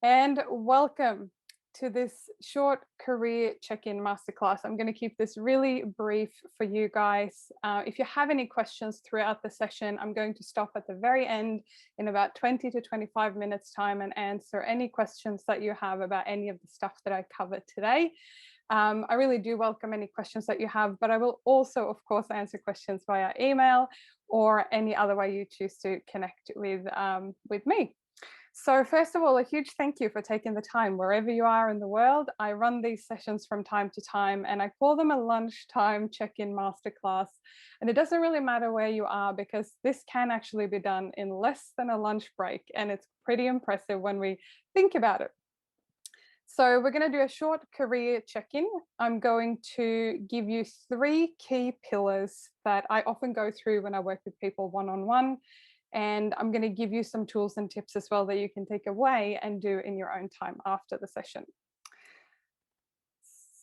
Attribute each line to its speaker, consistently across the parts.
Speaker 1: And welcome to this short career check-in masterclass. I'm going to keep this really brief for you guys. If you have any questions throughout the session, I'm going to stop at the very end in about 20 to 25 minutes time and answer any questions that you have about any of the stuff that I covered today. I really do welcome any questions that you have, but I will also, of course, answer questions via email or any other way you choose to connect with me. So first of all, a huge thank you for taking the time wherever you are in the world. I run these sessions from time to time and I call them a lunchtime check-in masterclass. And it doesn't really matter where you are because this can actually be done in less than a lunch break. And it's pretty impressive when we think about it. So we're going to do a short career check-in. I'm going to give you 3 key pillars that I often go through when I work with people one-on-one. And I'm going to give you some tools and tips as well that you can take away and do in your own time after the session.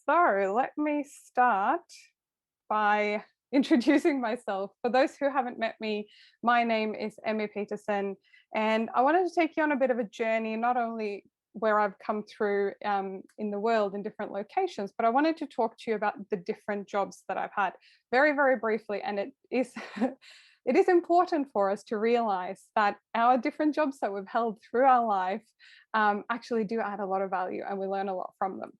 Speaker 1: So let me start by introducing myself. For those who haven't met me, my name is Emmy Peterson, and I wanted to take you on a bit of a journey, not only where I've come through in the world in different locations, but I wanted to talk to you about the different jobs that I've had very, very briefly. And it is it is important for us to realize that our different jobs that we've held through our life actually do add a lot of value and we learn a lot from them.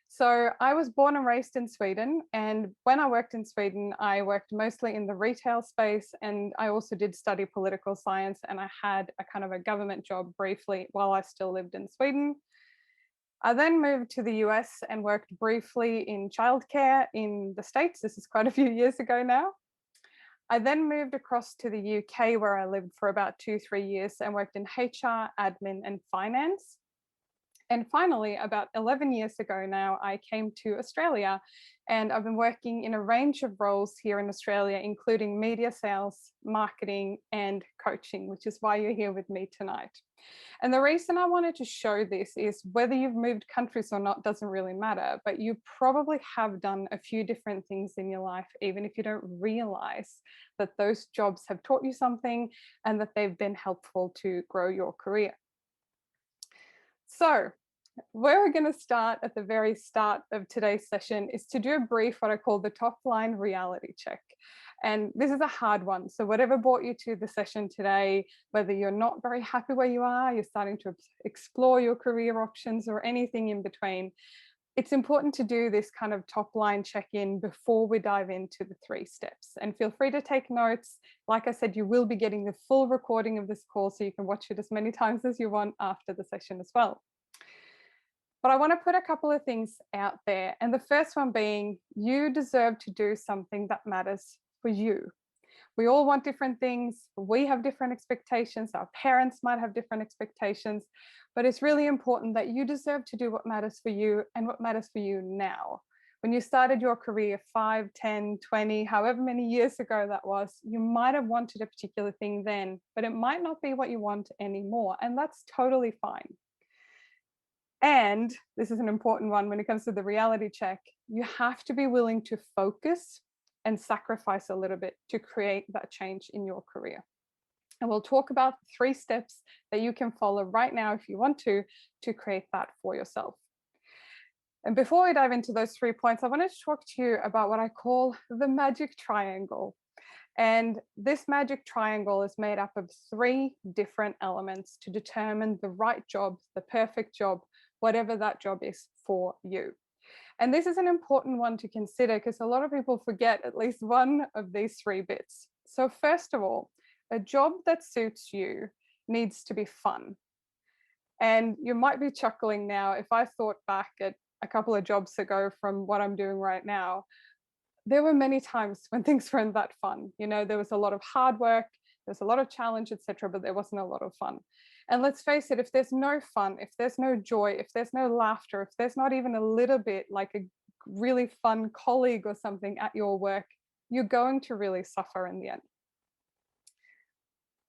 Speaker 1: So I was born and raised in Sweden. And when I worked in Sweden, I worked mostly in the retail space. And I also did study political science. And I had a kind of a government job briefly while I still lived in Sweden. I then moved to the US and worked briefly in childcare in the States. This is quite a few years ago now. I then moved across to the UK where I lived for about 2-3 years and worked in HR, admin, and finance. And finally, about 11 years ago now, I came to Australia and I've been working in a range of roles here in Australia, including media sales, marketing, and coaching, which is why you're here with me tonight. And the reason I wanted to show this is whether you've moved countries or not doesn't really matter, but you probably have done a few different things in your life, even if you don't realize that those jobs have taught you something and that they've been helpful to grow your career. So where we're going to start at the very start of today's session is to do a brief, what I call the top line reality check. And this is a hard one. So whatever brought you to the session today, whether you're not very happy where you are, you're starting to explore your career options or anything in between, it's important to do this kind of top line check-in before we dive into the 3 steps. And feel free to take notes. Like I said, you will be getting the full recording of this call so you can watch it as many times as you want after the session as well. But I want to put a couple of things out there. And the first one being, you deserve to do something that matters for you. We all want different things. We have different expectations. Our parents might have different expectations. But it's really important that you deserve to do what matters for you and what matters for you now. When you started your career 5, 10, 20, however many years ago that was, you might have wanted a particular thing then, but it might not be what you want anymore. And that's totally fine. And this is an important one when it comes to the reality check, you have to be willing to focus and sacrifice a little bit to create that change in your career. And we'll talk about 3 steps that you can follow right now if you want to create that for yourself. And before we dive into those 3 points, I wanted to talk to you about what I call the magic triangle. And this magic triangle is made up of 3 different elements to determine the right job, the perfect job, whatever that job is for you. And this is an important one to consider because a lot of people forget at least one of these 3 bits. So first of all, a job that suits you needs to be fun. And you might be chuckling now. If I thought back at a couple of jobs ago from what I'm doing right now, there were many times when things weren't that fun. You know, there was a lot of hard work, there's a lot of challenge, etc., but there wasn't a lot of fun. And let's face it, if there's no fun, if there's no joy, if there's no laughter, if there's not even a little bit like a really fun colleague or something at your work, you're going to really suffer in the end.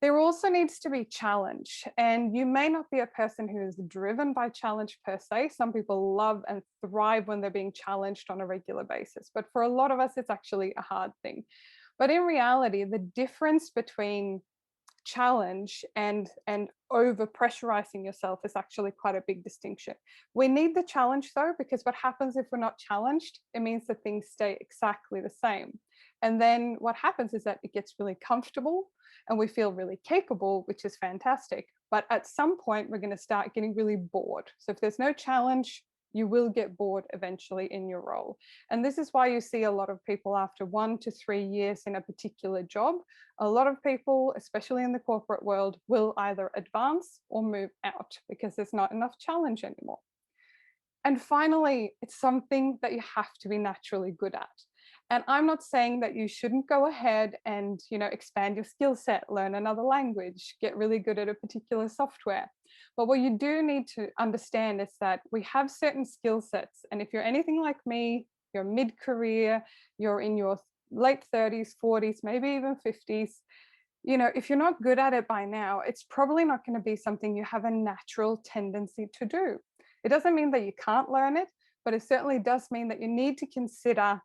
Speaker 1: There also needs to be challenge, and you may not be a person who is driven by challenge per se. Some people love and thrive when they're being challenged on a regular basis, but for a lot of us, it's actually a hard thing. But in reality, the difference between challenge and over pressurizing yourself is actually quite a big distinction. We need the challenge though, because what happens if we're not challenged, it means that things stay exactly the same. And then what happens is that it gets really comfortable and we feel really capable, which is fantastic. But at some point, we're going to start getting really bored. So if there's no challenge, you will get bored eventually in your role. And this is why you see a lot of people after 1 to 3 years in a particular job, a lot of people, especially in the corporate world, will either advance or move out because there's not enough challenge anymore. And finally, it's something that you have to be naturally good at. And I'm not saying that you shouldn't go ahead and, expand your skill set, learn another language, get really good at a particular software. But what you do need to understand is that we have certain skill sets. And if you're anything like me, you're mid-career, you're in your late 30s, 40s, maybe even 50s, if you're not good at it by now, it's probably not going to be something you have a natural tendency to do. It doesn't mean that you can't learn it, but it certainly does mean that you need to consider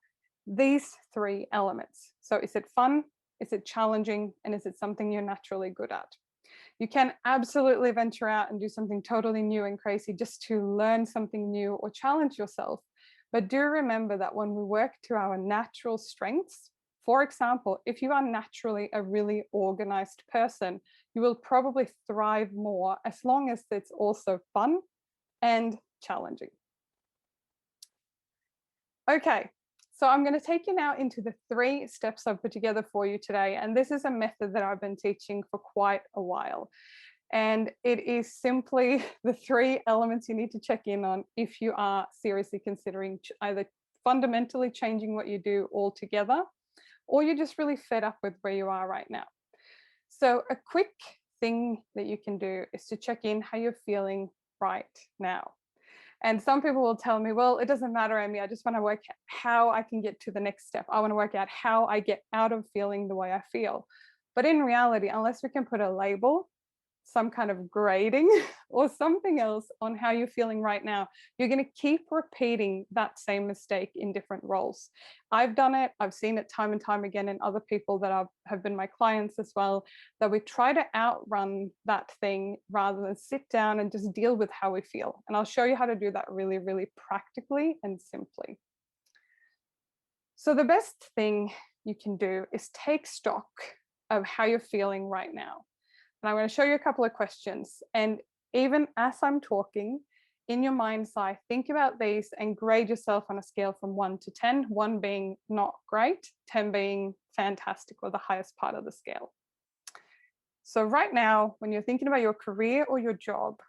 Speaker 1: these 3 elements. So is it fun? Is it challenging? And is it something you're naturally good at? You can absolutely venture out and do something totally new and crazy just to learn something new or challenge yourself. But do remember that when we work to our natural strengths, for example, if you are naturally a really organized person, you will probably thrive more as long as it's also fun and challenging. Okay, so I'm going to take you now into the 3 steps I've put together for you today. And this is a method that I've been teaching for quite a while. And it is simply the 3 elements you need to check in on if you are seriously considering either fundamentally changing what you do altogether, or you're just really fed up with where you are right now. So a quick thing that you can do is to check in how you're feeling right now. And some people will tell me, well, it doesn't matter, Amy, I just want to work out how I can get to the next step. I want to work out how I get out of feeling the way I feel. But in reality, unless we can put a label, some kind of grading or something else on how you're feeling right now, you're going to keep repeating that same mistake in different roles. I've done it. I've seen it time and time again in other people that have been my clients as well, that we try to outrun that thing rather than sit down and just deal with how we feel. And I'll show you how to do that really, really practically and simply. So the best thing you can do is take stock of how you're feeling right now. And I'm going to show you a couple of questions. And even as I'm talking, in your mind's eye, think about these and grade yourself on a scale from 1 to 10, 1 being not great, 10 being fantastic or the highest part of the scale. So right now, when you're thinking about your career or your job,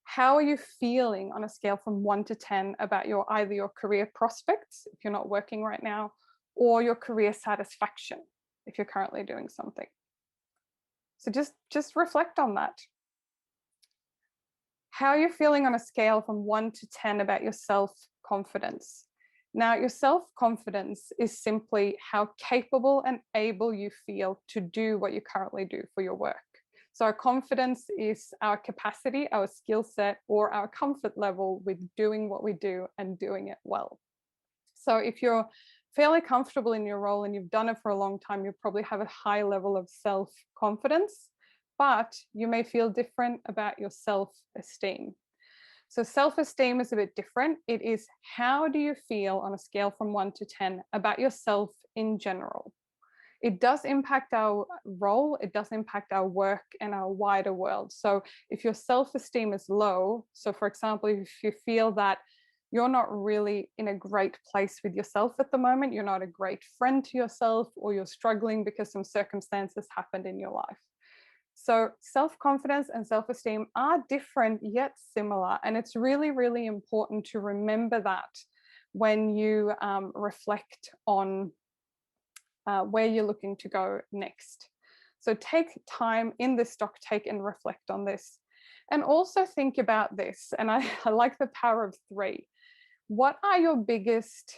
Speaker 1: how are you feeling on a scale from 1 to 10 about either your career prospects, if you're not working right now, or your career satisfaction, if you're currently doing something? So just reflect on that. How are you feeling on a scale from 1 to 10 about your self-confidence? Now, your self-confidence is simply how capable and able you feel to do what you currently do for your work. So our confidence is our capacity, our skill set, or our comfort level with doing what we do and doing it well. So if you're fairly comfortable in your role and you've done it for a long time, you probably have a high level of self-confidence, but you may feel different about your self-esteem. So self-esteem is a bit different. It is how do you feel on a scale from 1 to 10 about yourself in general? It does impact our role, it does impact our work and our wider world. So if your self-esteem is low, so for example, if you feel that you're not really in a great place with yourself at the moment, you're not a great friend to yourself, or you're struggling because some circumstances happened in your life. So self-confidence and self-esteem are different yet similar. And it's really, really important to remember that when you reflect on where you're looking to go next. So take time in this stock take and reflect on this. And also think about this, and I like the power of 3. What are your biggest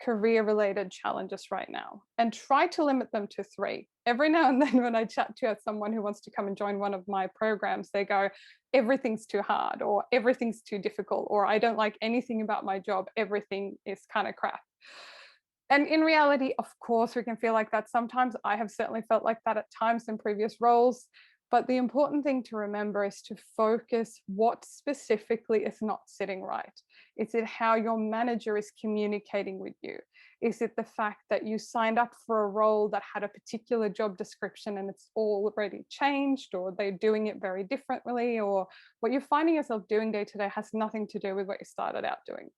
Speaker 1: career-related challenges right now? And try to limit them to 3. Every now and then when I chat to someone who wants to come and join one of my programs, they go, everything's too hard, or everything's too difficult, or I don't like anything about my job, everything is kind of crap. And in reality, of course, we can feel like that sometimes. I have certainly felt like that at times in previous roles. But the important thing to remember is to focus what specifically is not sitting right. Is it how your manager is communicating with you? Is it the fact that you signed up for a role that had a particular job description and it's already changed, or they're doing it very differently, or what you're finding yourself doing day to day has nothing to do with what you started out doing?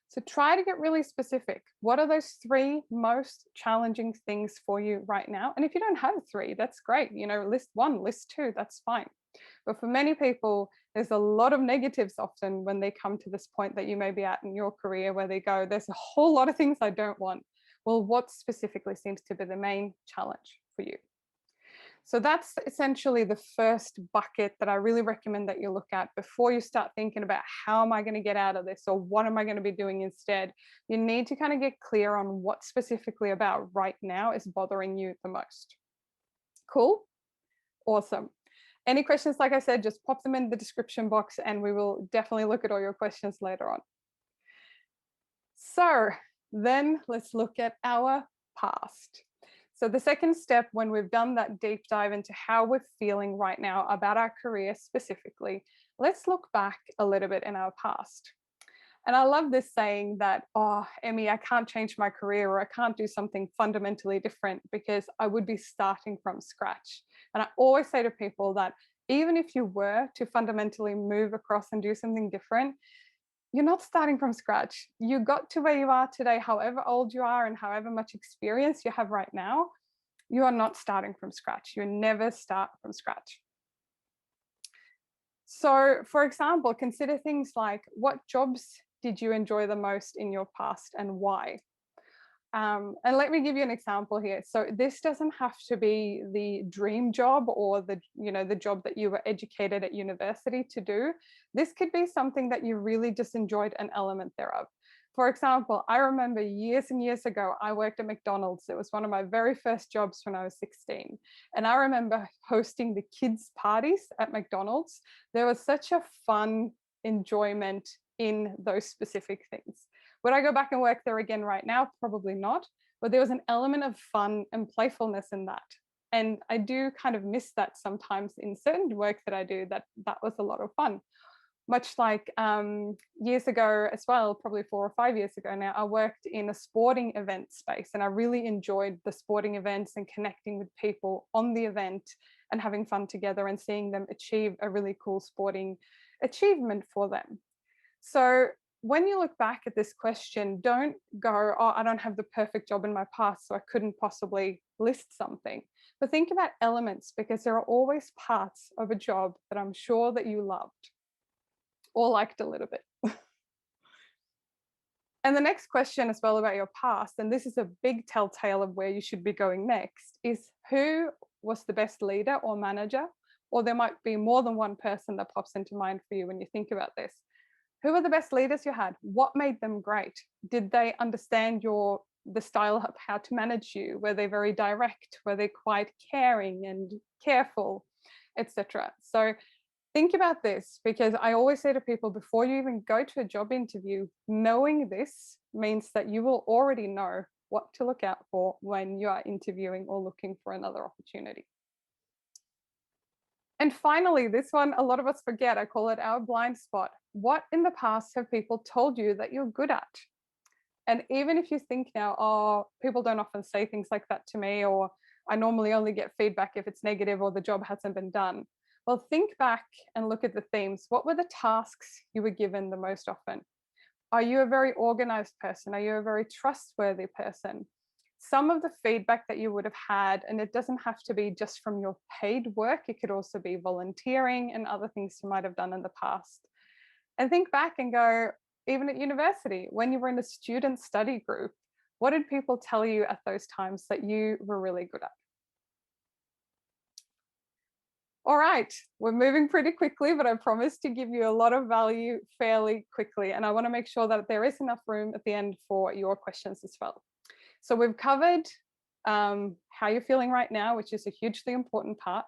Speaker 1: So try to get really specific. What are those three most challenging things for you right now? And if you don't have three, that's great. List one, list two, that's fine. But for many people, there's a lot of negatives often when they come to this point that you may be at in your career where they go, there's a whole lot of things I don't want. Well, what specifically seems to be the main challenge for you? So that's essentially the first bucket that I really recommend that you look at before you start thinking about how am I going to get out of this, or what am I going to be doing instead. You need to kind of get clear on what specifically about right now is bothering you the most. Cool? Awesome. Any questions, like I said, just pop them in the description box and we will definitely look at all your questions later on. So then let's look at our past. So the second step, when we've done that deep dive into how we're feeling right now about our career specifically, let's look back a little bit in our past. And I love this saying that, oh, Emmy, I can't change my career, or I can't do something fundamentally different because I would be starting from scratch. And I always say to people that even if you were to fundamentally move across and do something different, you're not starting from scratch. You got to where you are today, however old you are and however much experience you have right now, you are not starting from scratch. You never start from scratch. So, for example, consider things like, what jobs did you enjoy the most in your past and why? And let me give you an example here. So this doesn't have to be the dream job or the job that you were educated at university to do. This could be something that you really just enjoyed an element thereof. For example, I remember years and years ago, I worked at McDonald's. It was one of my very first jobs when I was 16. And I remember hosting the kids' parties at McDonald's. There was such a fun enjoyment in those specific things. Would I go back and work there again right now? Probably not. But there was an element of fun and playfulness in that. And I do kind of miss that sometimes in certain work that I do, that was a lot of fun. Much like years ago as well, probably 4 or 5 years ago now, I worked in a sporting event space, and I really enjoyed the sporting events and connecting with people on the event and having fun together and seeing them achieve a really cool sporting achievement for them. So when you look back at this question, don't go, oh, I don't have the perfect job in my past, so I couldn't possibly list something. But think about elements, because there are always parts of a job that I'm sure that you loved or liked a little bit. And the next question as well about your past, and this is a big telltale of where you should be going next, is who was the best leader or manager? Or there might be more than one person that pops into mind for you when you think about this. Who are the best leaders you had? What made them great? Did they understand the style of how to manage you? Were they very direct? Were they quite caring and careful, etc.? So think about this, because I always say to people, before you even go to a job interview, knowing this means that you will already know what to look out for when you are interviewing or looking for another opportunity. And finally, this one, a lot of us forget. I call it our blind spot. What in the past have people told you that you're good at? And even if you think now, oh, people don't often say things like that to me, or I normally only get feedback if it's negative or the job hasn't been done. Well, think back and look at the themes. What were the tasks you were given the most often? Are you a very organized person? Are you a very trustworthy person? Some of the feedback that you would have had, and it doesn't have to be just from your paid work, it could also be volunteering and other things you might have done in the past. And think back and go, even at university, when you were in a student study group, what did people tell you at those times that you were really good at? All right, we're moving pretty quickly, but I promise to give you a lot of value fairly quickly. And I want to make sure that there is enough room at the end for your questions as well. So we've covered how you're feeling right now, which is a hugely important part.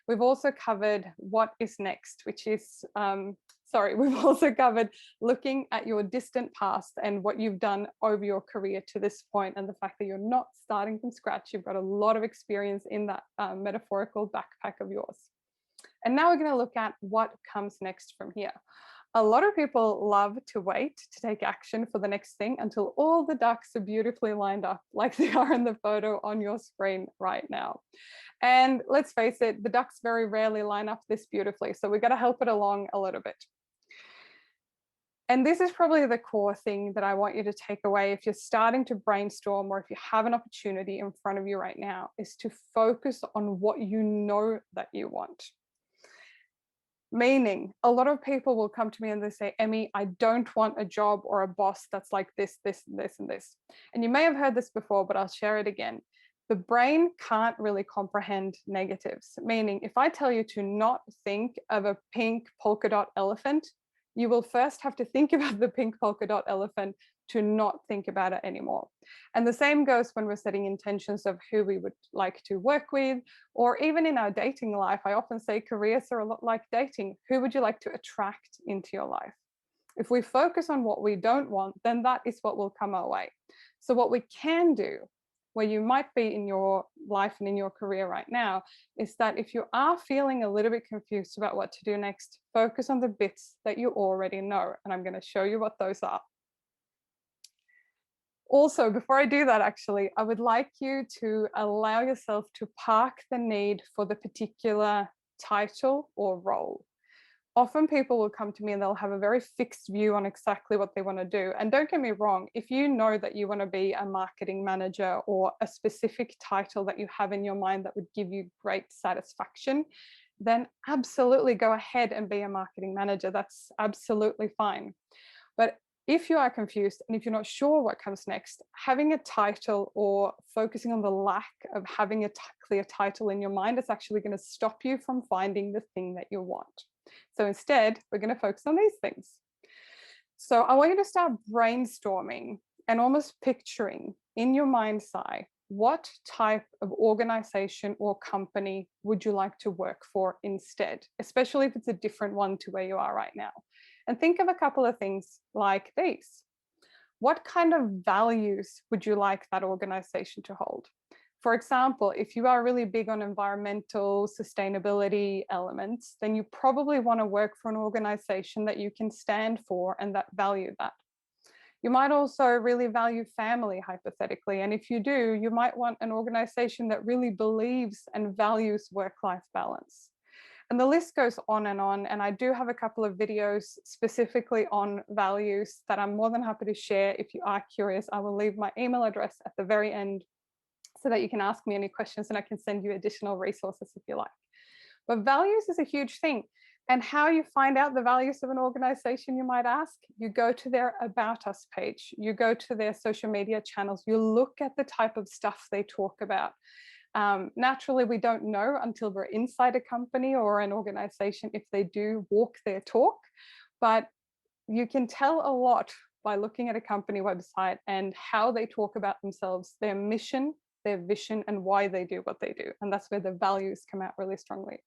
Speaker 1: We've also covered what is next, which is, we've also covered looking at your distant past and what you've done over your career to this point, and the fact that you're not starting from scratch. You've got a lot of experience in that metaphorical backpack of yours. And now we're going to look at what comes next from here. A lot of people love to wait to take action for the next thing until all the ducks are beautifully lined up like they are in the photo on your screen right now. And let's face it, the ducks very rarely line up this beautifully. So we've got to help it along a little bit. And this is probably the core thing that I want you to take away if you're starting to brainstorm, or if you have an opportunity in front of you right now, is to focus on what you know that you want. Meaning, a lot of people will come to me and they say, Emmy, I don't want a job or a boss that's like this, this, this, and this. And you may have heard this before, but I'll share it again. The brain can't really comprehend negatives. Meaning, if I tell you to not think of a pink polka dot elephant, you will first have to think about the pink polka dot elephant to not think about it anymore. And the same goes when we're setting intentions of who we would like to work with, or even in our dating life. I often say careers are a lot like dating. Who would you like to attract into your life? If we focus on what we don't want, then that is what will come our way. So what we can do, where you might be in your life and in your career right now, is that if you are feeling a little bit confused about what to do next, focus on the bits that you already know. And I'm going to show you what those are. Also, before I do that, actually, I would like you to allow yourself to park the need for the particular title or role. Often people will come to me and they'll have a very fixed view on exactly what they want to do. And don't get me wrong, if you know that you want to be a marketing manager, or a specific title that you have in your mind that would give you great satisfaction, then absolutely go ahead and be a marketing manager. That's absolutely fine. But if you are confused and if you're not sure what comes next, having a title or focusing on the lack of having a clear title in your mind is actually going to stop you from finding the thing that you want. So instead, we're going to focus on these things. So I want you to start brainstorming and almost picturing in your mind's eye, what type of organization or company would you like to work for instead, especially if it's a different one to where you are right now. And think of a couple of things like these. What kind of values would you like that organization to hold? For example, if you are really big on environmental sustainability elements, then you probably want to work for an organization that you can stand for and that value that. You might also really value family, hypothetically. And if you do, you might want an organization that really believes and values work-life balance. And the list goes on. And I do have a couple of videos specifically on values that I'm more than happy to share. If you are curious, I will leave my email address at the very end so that you can ask me any questions and I can send you additional resources if you like. But values is a huge thing. And how you find out the values of an organization, you might ask, you go to their About Us page, you go to their social media channels, you look at the type of stuff they talk about. Naturally, we don't know until we're inside a company or an organization if they do walk their talk, but you can tell a lot by looking at a company website and how they talk about themselves, their mission, their vision, and why they do what they do. And that's where the values come out really strongly.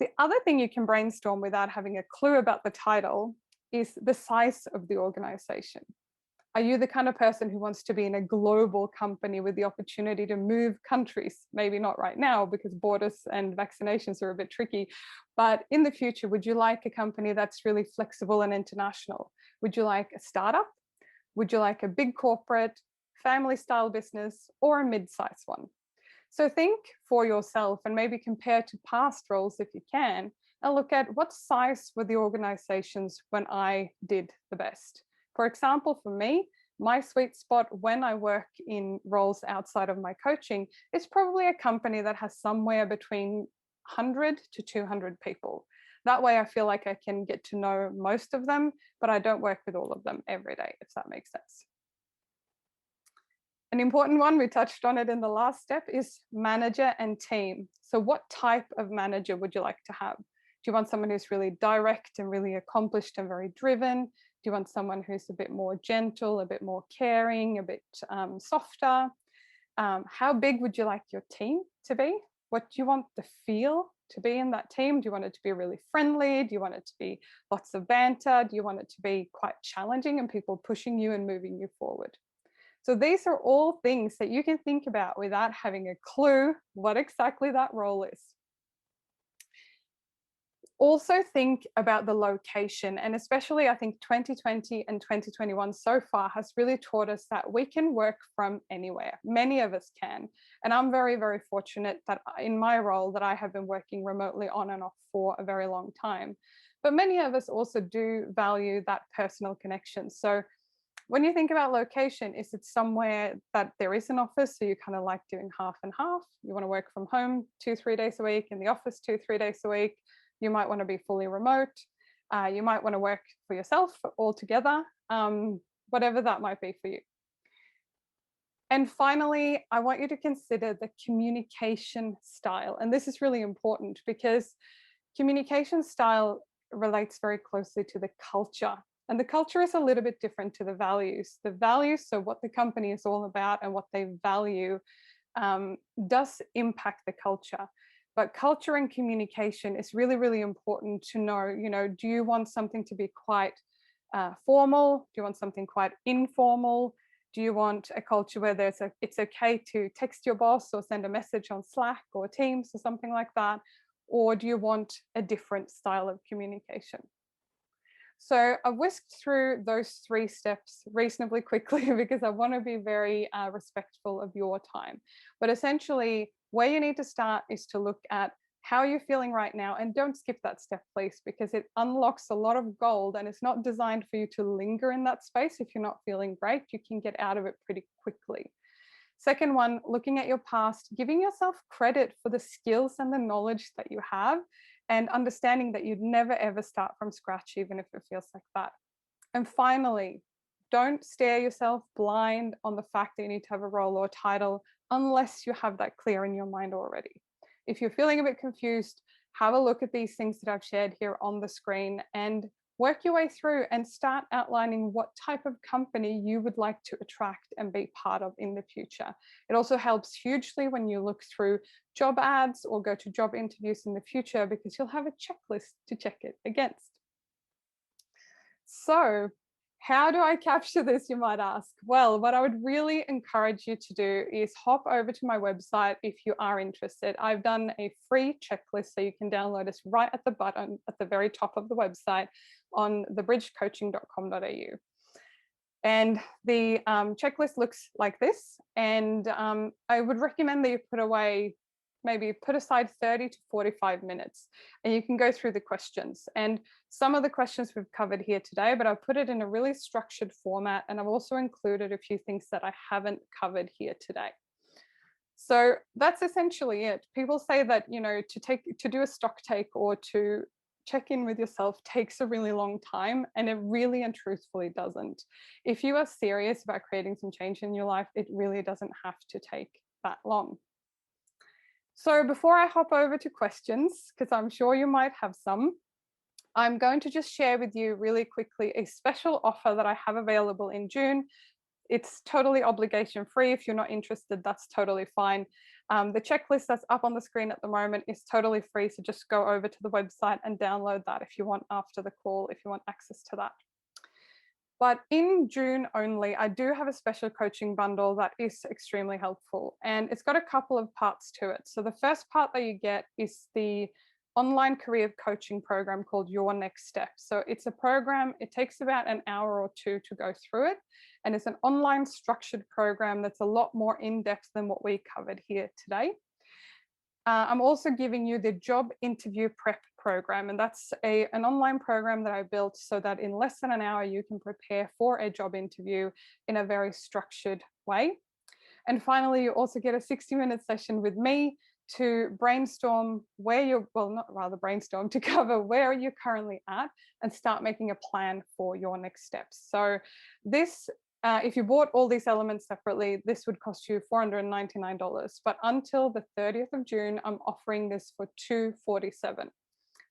Speaker 1: The other thing you can brainstorm without having a clue about the title is the size of the organization. Are you the kind of person who wants to be in a global company with the opportunity to move countries? Maybe not right now because borders and vaccinations are a bit tricky, but in the future, would you like a company that's really flexible and international? Would you like a startup? Would you like a big corporate, family style business, or a mid-sized one? So think for yourself and maybe compare to past roles if you can, and look at what size were the organizations when I did the best. For example, for me, my sweet spot when I work in roles outside of my coaching is probably a company that has somewhere between 100 to 200 people. That way I feel like I can get to know most of them, but I don't work with all of them every day, if that makes sense. An important one, we touched on it in the last step, is manager and team. So what type of manager would you like to have? Do you want someone who's really direct and really accomplished and very driven? Do you want someone who's a bit more gentle, a bit more caring, a bit softer? How big would you like your team to be? What do you want the feel to be in that team? Do you want it to be really friendly? Do you want it to be lots of banter? Do you want it to be quite challenging and people pushing you and moving you forward? So these are all things that you can think about without having a clue what exactly that role is. Also think about the location, and especially I think 2020 and 2021 so far has really taught us that we can work from anywhere. Many of us can. And I'm very, very fortunate that in my role that I have been working remotely on and off for a very long time. But many of us also do value that personal connection. So when you think about location, is it somewhere that there is an office? So you kind of like doing half and half. You want to work from home 2-3 days a week, in the office 2-3 days a week. You might want to be fully remote. You might want to work for yourself altogether, whatever that might be for you. And finally, I want you to consider the communication style. And this is really important because communication style relates very closely to the culture. And the culture is a little bit different to the values. The values, so what the company is all about and what they value, does impact the culture. But culture and communication is really, really important to know, do you want something to be quite formal? Do you want something quite informal? Do you want a culture where it's okay to text your boss or send a message on Slack or Teams or something like that? Or do you want a different style of communication? So I whisked through those 3 steps reasonably quickly because I want to be very respectful of your time. But essentially, where you need to start is to look at how you're feeling right now, and don't skip that step, please, because it unlocks a lot of gold and it's not designed for you to linger in that space. If you're not feeling great, you can get out of it pretty quickly. Second one, looking at your past, giving yourself credit for the skills and the knowledge that you have, and understanding that you'd never ever start from scratch, even if it feels like that. And finally, don't stare yourself blind on the fact that you need to have a role or title unless you have that clear in your mind already. If you're feeling a bit confused, have a look at these things that I've shared here on the screen and work your way through and start outlining what type of company you would like to attract and be part of in the future. It also helps hugely when you look through job ads or go to job interviews in the future, because you'll have a checklist to check it against. So, how do I capture this, you might ask? Well, what I would really encourage you to do is hop over to my website if you are interested. I've done a free checklist, so you can download this right at the button at the very top of the website on thebridgecoaching.com.au. And the checklist looks like this. And I would recommend that you put aside 30 to 45 minutes, and you can go through the questions. And some of the questions we've covered here today, but I've put it in a really structured format, and I've also included a few things that I haven't covered here today. So that's essentially it. People say that, to do a stock take or to check in with yourself takes a really long time, and it really and truthfully doesn't. If you are serious about creating some change in your life, it really doesn't have to take that long. So before I hop over to questions, because I'm sure you might have some, I'm going to just share with you really quickly a special offer that I have available in June. It's totally obligation free. If you're not interested, that's totally fine. The checklist that's up on the screen at the moment is totally free. So just go over to the website and download that if you want after the call, if you want access to that. But in June only, I do have a special coaching bundle that is extremely helpful. And it's got a couple of parts to it. So the first part that you get is the online career coaching program called Your Next Step. So it's a program, it takes about an hour or 2 to go through it. And it's an online structured program that's a lot more in-depth than what we covered here today. I'm also giving you the job interview prep program, and that's an online program that I built so that in less than an hour you can prepare for a job interview in a very structured way. And finally, you also get a 60-minute session with me to brainstorm to cover where you're currently at and start making a plan for your next steps. So this, if you bought all these elements separately, this would cost you $499. But until the 30th of June, I'm offering this for $247.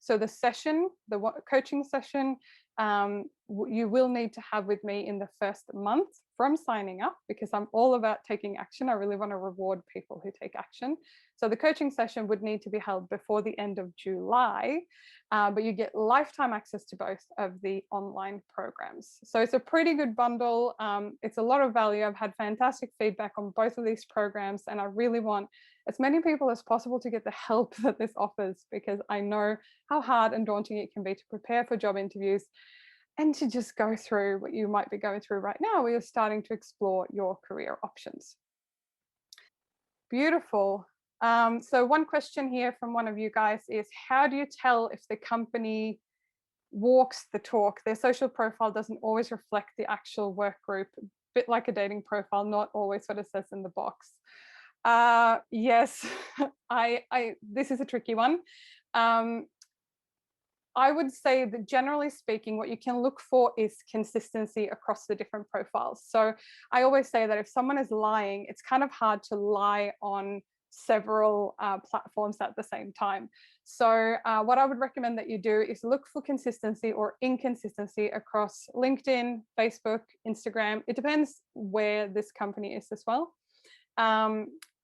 Speaker 1: So the session, the coaching session, you will need to have with me in the first month from signing up, because I'm all about taking action. I really want to reward people who take action. So the coaching session would need to be held before the end of July, but you get lifetime access to both of the online programs. So it's a pretty good bundle. It's a lot of value. I've had fantastic feedback on both of these programs, and I really want as many people as possible to get the help that this offers, because I know how hard and daunting it can be to prepare for job interviews and to just go through what you might be going through right now where you're starting to explore your career options. Beautiful. So one question here from one of you guys is, how do you tell if the company walks the talk? Their social profile doesn't always reflect the actual work group, a bit like a dating profile, not always what it says in the box. Yes, this is a tricky one. I would say that generally speaking, what you can look for is consistency across the different profiles. So I always say that if someone is lying, it's kind of hard to lie on several platforms at the same time. So what I would recommend that you do is look for consistency or inconsistency across LinkedIn, Facebook, Instagram. It depends where this company is as well.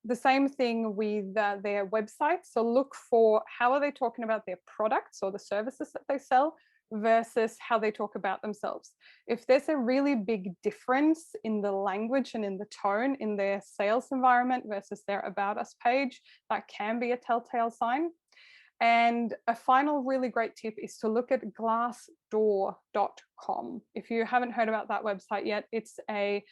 Speaker 1: The same thing with their website. So look for how are they talking about their products or the services that they sell versus how they talk about themselves. If there's a really big difference in the language and in the tone in their sales environment versus their About Us page, that can be a telltale sign. And a final really great tip is to look at glassdoor.com. If you haven't heard about that website yet, it's a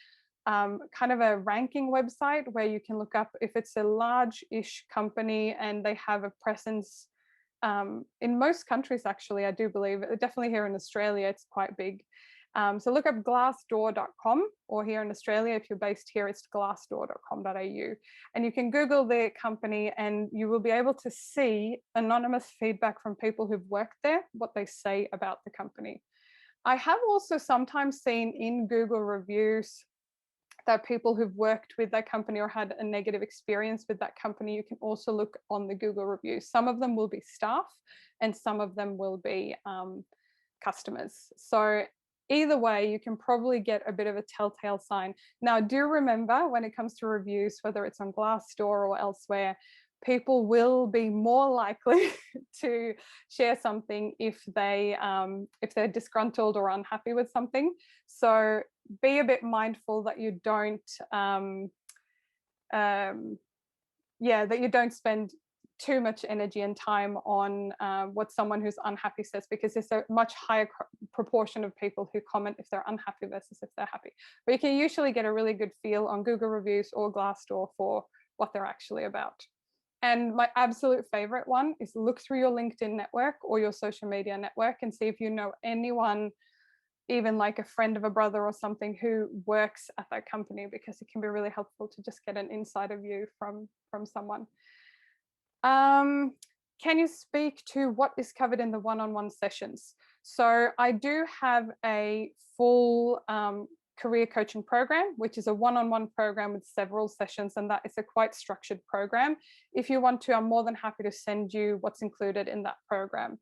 Speaker 1: kind of a ranking website where you can look up if it's a large-ish company and they have a presence in most countries, actually, I do believe. Definitely here in Australia, it's quite big. So look up glassdoor.com, or here in Australia, if you're based here, it's glassdoor.com.au. And you can Google their company and you will be able to see anonymous feedback from people who've worked there, what they say about the company. I have also sometimes seen in Google reviews that people who've worked with that company or had a negative experience with that company, you can also look on the Google reviews. Some of them will be staff and some of them will be customers. So either way, you can probably get a bit of a telltale sign. Now, do remember when it comes to reviews, whether it's on Glassdoor or elsewhere, people will be more likely to share something if they're disgruntled or unhappy with something. So be a bit mindful that you don't that you don't spend too much energy and time on what someone who's unhappy says, because there's a much higher proportion of people who comment if they're unhappy versus if they're happy. But you can usually get a really good feel on Google reviews or Glassdoor for what they're actually about. And my absolute favorite one is look through your LinkedIn network or your social media network and see if you know anyone, even like a friend of a brother or something, who works at that company, because it can be really helpful to just get an insider view from someone. Can you speak to what is covered in the one-on-one sessions? So I do have a full career coaching program, which is a one-on-one program with several sessions, and that is a quite structured program. If you want to, I'm more than happy to send you what's included in that program.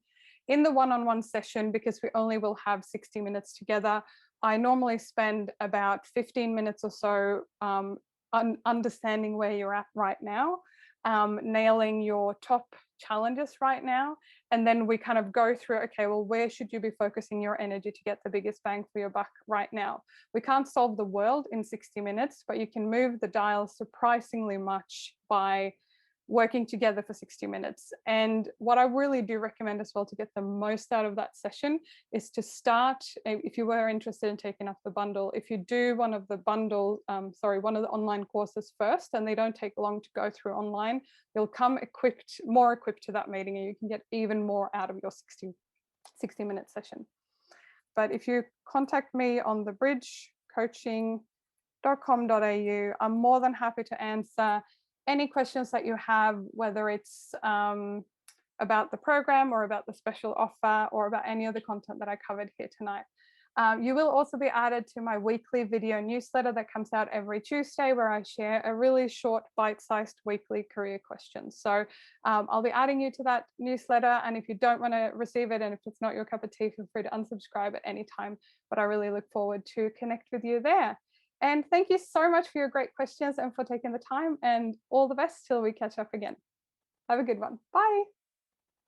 Speaker 1: In the one-on-one session, because we only will have 60 minutes together, I normally spend about 15 minutes or so understanding where you're at right now, nailing your top challenges right now, and then we kind of go through, okay, well, where should you be focusing your energy to get the biggest bang for your buck right now? We can't solve the world in 60 minutes, but you can move the dial surprisingly much by working together for 60 minutes. And what I really do recommend as well to get the most out of that session is to start, if you were interested in taking up the bundle, if you do one of the one of the online courses first, and they don't take long to go through online, you'll come more equipped to that meeting, and you can get even more out of your 60-minute session. But if you contact me on thebridgecoaching.com.au, I'm more than happy to answer any questions that you have, whether it's about the program or about the special offer or about any of the content that I covered here tonight. You will also be added to my weekly video newsletter that comes out every Tuesday, where I share a really short, bite-sized weekly career question. So I'll be adding you to that newsletter. And if you don't want to receive it, and if it's not your cup of tea, feel free to unsubscribe at any time. But I really look forward to connect with you there. And thank you so much for your great questions and for taking the time, and all the best till we catch up again. Have a good one. Bye.